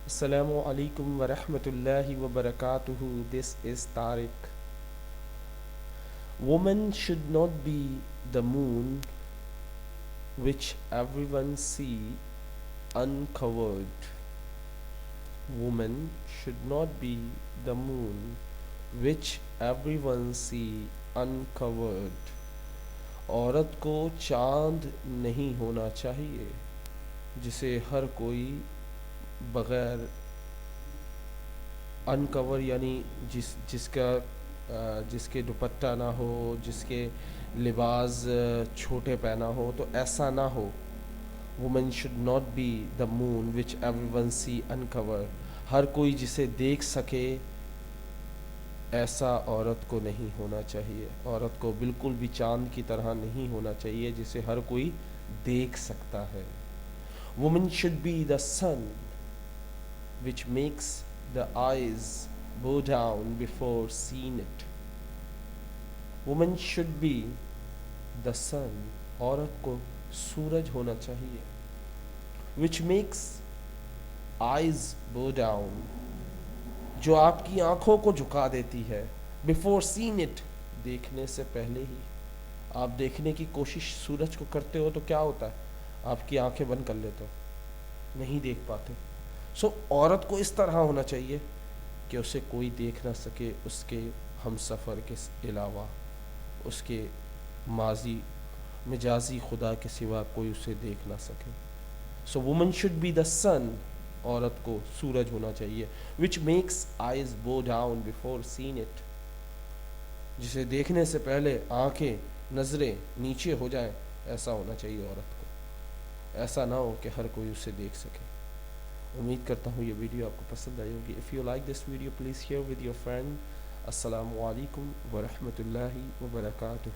Assalamu alaikum wa rahmatullahi wa barakatuhu. This is Tariq. Woman should not be the moon which everyone see uncovered. Woman should not be the moon which everyone see uncovered. عورت کو چاند نہیں ہونا چاہیے جسے ہر کوئی بغیر انکور یعنی جس کے دوپٹہ نہ ہو، جس کے لباس چھوٹے پہنا ہو، تو ایسا نہ ہو. Woman should not be the moon which everyone see encore. ہر کوئی جسے دیکھ سکے ایسا عورت کو نہیں ہونا چاہیے. عورت کو بالکل بھی چاند کی طرح نہیں ہونا چاہیے جسے ہر کوئی دیکھ سکتا ہے. Women should be the sun which makes the eyes bow down before seeing it. Woman should be the sun. عورت کو سورج ہونا چاہیے. which makes eyes bow down. جو آپ کی آنکھوں کو جھکا دیتی ہے. before seeing it. دیکھنے سے پہلے ہی. آپ دیکھنے کی کوشش سورج کو کرتے ہو تو کیا ہوتا ہے؟ آپ کی آنکھیں بند کر لیتے ہو، نہیں دیکھ پاتے. عورت کو اس طرح ہونا چاہیے کہ اسے کوئی دیکھ نہ سکے اس کے ہم سفر کے علاوہ، اس کے ماضی مجازی خدا کے سوا کوئی اسے دیکھ نہ سکے. سو وومن شوڈ بی دا سن. عورت کو سورج ہونا چاہیے. وچ میکس آئیز بو ڈاؤن بیفور سین اٹ. جسے دیکھنے سے پہلے آنکھیں نظریں نیچے ہو جائیں، ایسا ہونا چاہیے عورت کو. ایسا نہ ہو کہ ہر کوئی اسے دیکھ سکے. امید کرتا ہوں یہ ویڈیو آپ کو پسند آئی ہوگی. If you like this video please share with your friend. السلام علیکم ورحمۃ اللہ وبرکاتہ.